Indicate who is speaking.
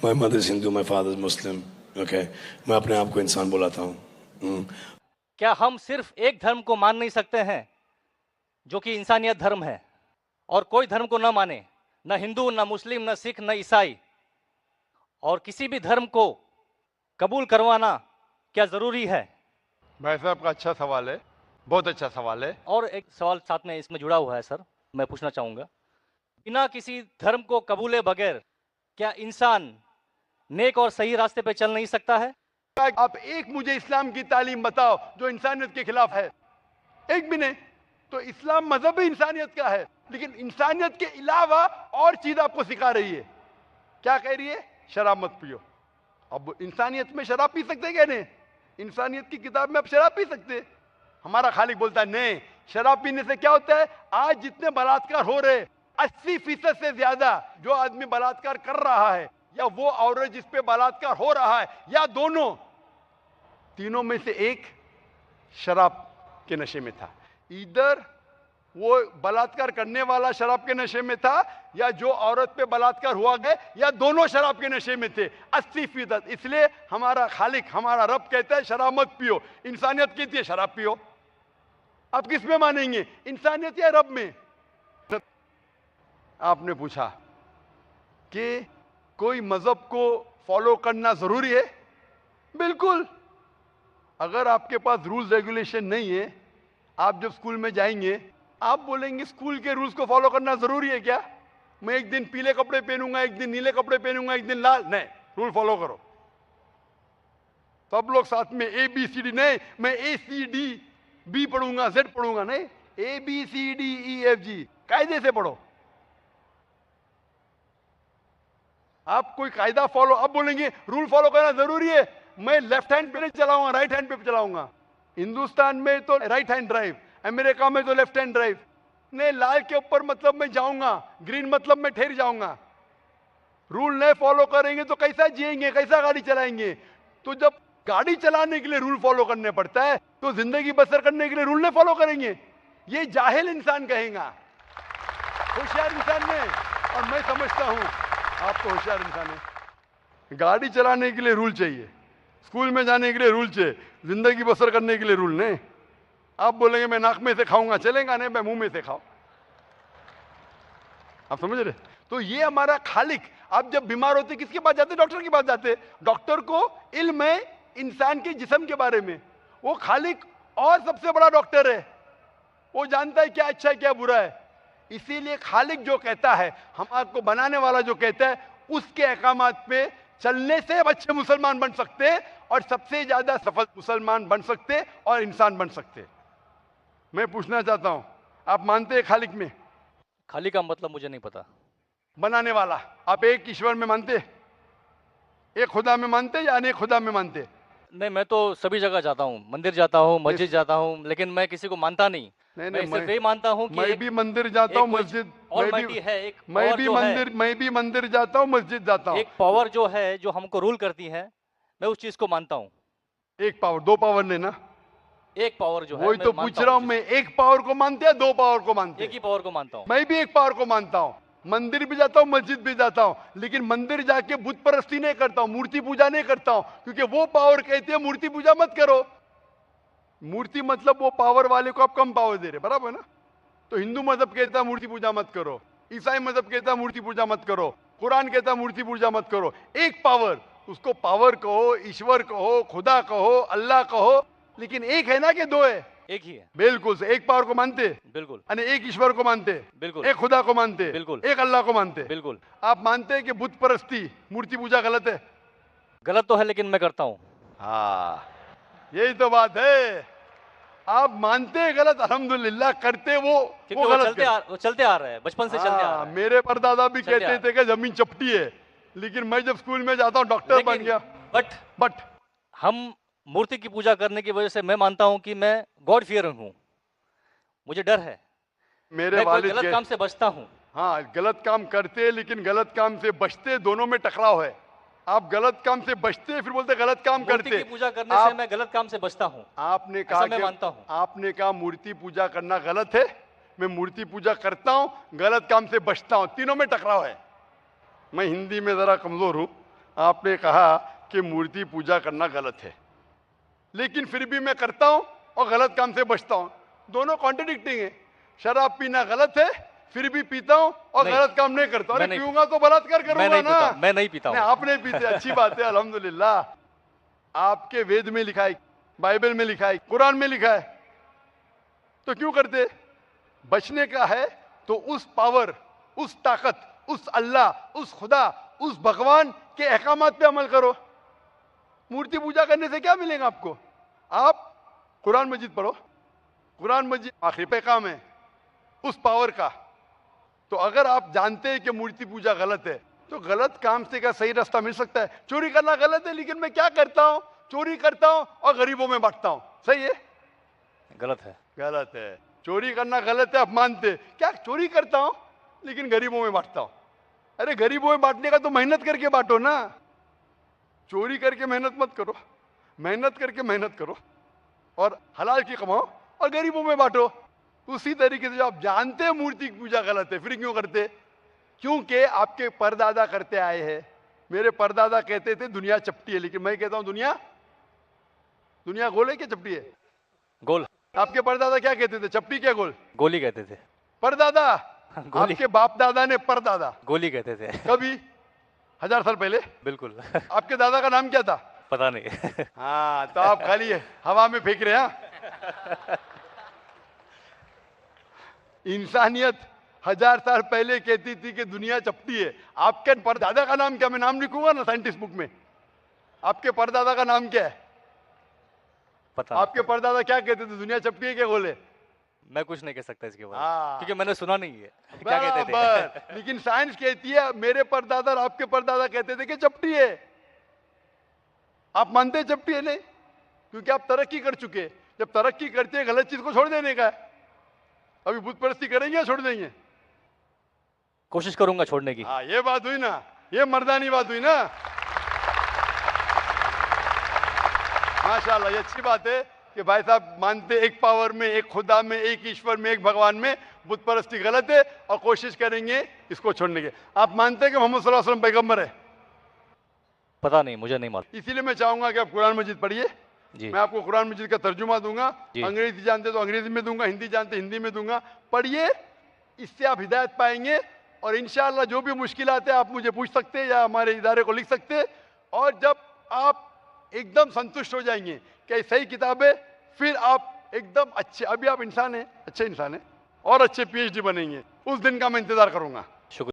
Speaker 1: My mother is Hindu, my father is Muslim. Okay, मैं अपने आप को इंसान बुलाता हूँ।
Speaker 2: क्या हम सिर्फ एक धर्म को मान नहीं सकते हैं जो कि इंसानियत धर्म है, और कोई धर्म को न माने, न हिंदू, न मुस्लिम, न सिख, न ईसाई, और किसी भी धर्म को कबूल करवाना क्या जरूरी है?
Speaker 3: भाई साहब का अच्छा सवाल है, बहुत अच्छा सवाल है।
Speaker 2: और एक सवाल साथ में इसमें जुड़ा हुआ है सर, मैं पूछना चाहूंगा, बिना किसी धर्म को कबूले बगैर क्या इंसान नेक और सही रास्ते पे चल नहीं सकता है?
Speaker 3: आप एक मुझे इस्लाम की तालीम बताओ जो इंसानियत के खिलाफ है, एक भी नहीं। तो इस्लाम मजहब ही इंसानियत का है, लेकिन इंसानियत के अलावा और चीज आपको सिखा रही है। क्या कह रही है? शराब मत पियो। अब इंसानियत में शराब पी सकते क्या? नहीं, इंसानियत की किताब में आप शराब पी सकते। हमारा खालिक बोलता है नहीं, शराब पीने से क्या होता है? आज जितने बलात्कार हो रहे, 80% से ज्यादा जो आदमी बलात्कार कर रहा है, या वो औरत जिस पे बलात्कार हो रहा है, या दोनों, तीनों में से एक शराब के नशे में था। इधर वो बलात्कार करने वाला शराब के नशे में था, या जो औरत पे बलात्कार हुआ गया, या दोनों शराब के नशे में थे, 80%। इसलिए हमारा खालिक, हमारा रब कहता है शराब मत पियो। इंसानियत कहती है शराब पियो। आप किस में मानेंगे, इंसानियत या रब में? आपने पूछा कि कोई मजहब को फॉलो करना जरूरी है। बिल्कुल। अगर आपके पास रूल्स रेगुलेशन नहीं है, आप जब स्कूल में जाएंगे, आप बोलेंगे स्कूल के रूल्स को फॉलो करना जरूरी है क्या? मैं एक दिन पीले कपड़े पहनूंगा, एक दिन नीले कपड़े पहनूंगा, एक दिन लाल। नहीं, रूल फॉलो करो। सब लोग साथ में ए बी सी डी। नहीं, मैं ए सी डी बी पढ़ूंगा, जेड पढ़ूंगा। नहीं, A B C D E F G कायदे से पढ़ो। आप कोई कायदा फॉलो, अब बोलेंगे रूल फॉलो करना जरूरी है, मैं लेफ्ट हैंड पे नहीं चलाऊंगा, राइट हैंड पे चलाऊंगा। हिंदुस्तान में तो राइट हैंड ड्राइव, अमेरिका में तो लेफ्ट हैंड ड्राइव। नहीं, लाल के ऊपर मतलब मैं जाऊंगा, ग्रीन मतलब मैं ठहर जाऊंगा। रूल नहीं फॉलो करेंगे तो कैसा जिएंगे, कैसा गाड़ी चलाएंगे? तो जब गाड़ी चलाने के लिए रूल फॉलो करने पड़ता है, तो जिंदगी बसर करने के लिए रूल नहीं फॉलो करेंगे? ये जाहिल इंसान कहेगा, होशियार इंसान नहीं। और मैं समझता हूं आप तो होशियार इंसान है। गाड़ी चलाने के लिए रूल चाहिए, स्कूल में जाने के लिए रूल चाहिए, जिंदगी बसर करने के लिए रूल नहीं। आप बोलेंगे मैं नाक में से खाऊंगा, चलेगा नहीं, मैं मुंह में से खाऊं। आप समझ रहे? तो ये हमारा खालिक। आप जब बीमार होते किसके पास जाते? डॉक्टर के पास जाते। डॉक्टर को इल्म है इंसान के जिस्म के बारे में। वो खालिक और सबसे बड़ा डॉक्टर है, वो जानता है क्या अच्छा है क्या बुरा है। इसीलिए खालिक जो कहता है, हम आपको बनाने वाला जो कहता है, उसके अहकामात पे चलने से अच्छे मुसलमान बन सकते हैं, और सबसे ज्यादा सफल मुसलमान बन सकते और इंसान बन सकते। मैं पूछना चाहता हूं, आप मानते हैं खालिक में?
Speaker 2: खालिक का मतलब मुझे नहीं पता।
Speaker 3: बनाने वाला। आप एक ईश्वर में मानते, एक खुदा में मानते या अनेक खुदा में मानते?
Speaker 2: नहीं, मैं तो सभी जगह जाता हूँ, मंदिर जाता हूँ, मस्जिद जाता हूँ, लेकिन मैं किसी को मानता नहीं। मैं सिर्फ यही मानता हूँ कि
Speaker 3: मैं भी मंदिर जाता हूँ, मस्जिद, मैं भी मंदिर जाता हूँ, मस्जिद जाता हूँ।
Speaker 2: एक पावर जो है, जो हमको रूल करती है, मैं उस चीज को मानता हूँ।
Speaker 3: एक पावर, दो पावर ने ना,
Speaker 2: एक पावर जो है,
Speaker 3: वही तो पूछ रहा हूँ मैं। एक पावर को मानते हैं, दो पावर को मानते हैं?
Speaker 2: एक ही पावर को मानता हूँ।
Speaker 3: मैं भी एक पावर को मानता हूँ। मंदिर भी जाता हूँ, मस्जिद भी जाता हूँ, लेकिन मंदिर जाके बुत परस्ती नहीं करता हूँ, मूर्ति पूजा नहीं करता हूँ, क्योंकि वो पावर कहती है मूर्ति पूजा मत करो। मूर्ति मतलब वो पावर वाले को आप कम पावर दे रहे, बराबर है ना? तो हिंदू मजहब कहता है मूर्ति पूजा मत करो, ईसाई मजहब कहता है मूर्ति पूजा मत करो, कुरान कहता है मूर्ति पूजा मत करो। एक पावर, उसको पावर कहो, ईश्वर कहो, खुदा कहो, अल्लाह कहो, लेकिन एक है ना कि दो है?
Speaker 2: एक ही है।
Speaker 3: बिल्कुल से। एक पावर को मानते?
Speaker 2: बिल्कुल।
Speaker 3: यानी एक ईश्वर को मानते?
Speaker 2: बिल्कुल।
Speaker 3: एक खुदा को मानते?
Speaker 2: बिल्कुल।
Speaker 3: एक अल्लाह को मानते?
Speaker 2: बिल्कुल।
Speaker 3: आप मानते हैं कि बुत परस्ती, मूर्ति पूजा गलत है?
Speaker 2: गलत तो है, लेकिन मैं करता हूँ।
Speaker 3: हाँ, यही तो बात है। आप मानते हैं गलत, अल्हम्दुलिल्लाह, करते वो गलत,
Speaker 2: वो चलते आ रहा है, बचपन से चलते आ रहा है।
Speaker 3: मेरे परदादा भी कहते थे कि जमीन चपटी है, लेकिन मैं जब स्कूल में जाता हूँ डॉक्टर बन गया। बट
Speaker 2: हम मूर्ति की पूजा करने की वजह से मैं मानता हूँ कि मैं गॉड फियर हूँ, मुझे डर है,
Speaker 3: मेरे वालिद
Speaker 2: गलत काम से बचता हूँ।
Speaker 3: हाँ, गलत काम करते लेकिन गलत काम से बचते, दोनों में टकराव है। आप गलत काम से बचते फिर बोलते गलत काम करते।
Speaker 2: मूर्ति की पूजा करने से मैं गलत काम से बचता हूँ।
Speaker 3: आपने कहा,
Speaker 2: मैं मानता हूँ।
Speaker 3: आपने कहा मूर्ति पूजा करना गलत है, मैं मूर्ति पूजा करता हूँ, गलत काम से बचता हूँ, तीनों में टकराव है। मैं हिंदी में जरा कमजोर हूँ, आपने कहा कि मूर्ति पूजा करना गलत है, लेकिन फिर भी मैं करता हूं और गलत काम से बचता हूं। दोनों कॉन्ट्रडिक्टिंग है। शराब पीना गलत है, फिर भी पीता हूं और
Speaker 2: नहीं,
Speaker 3: गलत काम नहीं करता।
Speaker 2: मैं
Speaker 3: अरे
Speaker 2: नहीं
Speaker 3: पीऊंगा तो बलात्कार करूंगा ना।
Speaker 2: मैं नहीं पीता हूं।
Speaker 3: आप नहीं पीते, अच्छी बात है, अल्हम्दुलिल्लाह। आपके वेद में लिखा है, बाइबल में लिखा है, कुरान में लिखा है, तो क्यों करते? बचने का है तो उस पावर, उस ताकत, उस अल्लाह, उस खुदा, उस भगवान के अहकामात पे अमल करो। मूर्ति पूजा करने से क्या मिलेगा आपको? आप कुरान मजीद पढ़ो, कुरान मजीद आखिरी पैगाम है उस पावर का। तो अगर आप जानते हैं कि मूर्ति पूजा गलत है, तो गलत काम से क्या सही रास्ता मिल सकता है? चोरी करना गलत है, लेकिन मैं क्या करता हूं? चोरी करता हूं और गरीबों में बांटता हूं। सही है?
Speaker 2: गलत है।
Speaker 3: गलत है। चोरी करना गलत है, आप मानते? क्या चोरी करता हूं लेकिन गरीबों में बांटता हूं। अरे गरीबों में बांटने का तो मेहनत करके बांटो ना। चोरी करके मेहनत मत करो, मेहनत करके मेहनत करो और हलाल की कमाओ और गरीबों में बांटो। उसी तरीके से जो आप जानते हैं मूर्ति की पूजा गलत है, फिर क्यों करते? क्योंकि आपके परदादा करते आए हैं। मेरे परदादा कहते थे दुनिया चपटी है, लेकिन मैं कहता हूं दुनिया गोल है क्या चपटी है?
Speaker 2: गोल।
Speaker 3: आपके परदादा क्या कहते थे? चपटी क्या गोल?
Speaker 2: गोली कहते थे।
Speaker 3: परदादा?
Speaker 2: गोली।
Speaker 3: आपके बाप दादा ने परदादा
Speaker 2: गोली कहते थे।
Speaker 3: कभी 1000 साल पहले?
Speaker 2: बिल्कुल।
Speaker 3: आपके दादा का नाम क्या था?
Speaker 2: पता नहीं।
Speaker 3: हाँ, तो आप खाली हवा में फेंक रहे हैं। इंसानियत 1000 साल पहले कहती थी कि दुनिया चपटी है। आपके परदादा का नाम क्या? मैं नाम लिखूंगा ना साइंटिस्ट बुक में। आपके परदादा का नाम क्या है?
Speaker 2: पता
Speaker 3: आपके परदादा क्या कहते थे? दुनिया चपटी है क्या गोल है?
Speaker 2: मैं कुछ नहीं कह सकता इसके बारे
Speaker 3: हाँ।
Speaker 2: में, क्योंकि मैंने सुना नहीं है क्या कहते थे।
Speaker 3: बराबर। लेकिन साइंस कहती है मेरे परदादा और आपके परदादा कहते थे कि चपटी है। आप मानते हैं चपटी है? नहीं, क्योंकि आप तरक्की कर चुके हैं। जब तरक्की करते हैं गलत चीज को छोड़ देने का है। अभी बुत परस्ती करेंगे या छोड़ देंगे?
Speaker 2: कोशिश करूंगा छोड़ने की।
Speaker 3: हाँ, ये बात हुई ना, ये मर्दानी बात हुई ना। माशाल्लाह, ये अच्छी बात है कि भाई साहब मानते एक पावर में, एक खुदा में, एक ईश्वर में, एक भगवान में। बुत परस्ती गलत है और कोशिश करेंगे इसको छोड़ने की। आप मानते हैं कि मोहम्मद सल्लल्लाहु अलैहि वसल्लम पैगंबर है?
Speaker 2: पता नहीं, मुझे नहीं मालूम।
Speaker 3: इसीलिए मैं चाहूंगा कि आप कुरान मजीद पढ़िए।
Speaker 2: जी।
Speaker 3: मैं आपको कुरान मजीद का तर्जुमा दूंगा।
Speaker 2: जी।
Speaker 3: अंग्रेजी जानते तो अंग्रेजी में दूंगा, हिंदी जानते हिंदी में दूंगा। पढ़िए, इससे आप हिदायत पाएंगे और इंशाअल्लाह जो भी मुश्किलात है आप मुझे पूछ सकते हैं या हमारे इदारे को लिख सकते हैं। और जब आप एकदम संतुष्ट हो जाएंगे कि सही किताब है, फिर आप एकदम अच्छे, अभी आप इंसान हैं, अच्छे इंसान हैं और अच्छे PhD बनेंगे। उस दिन का मैं इंतजार करूंगा।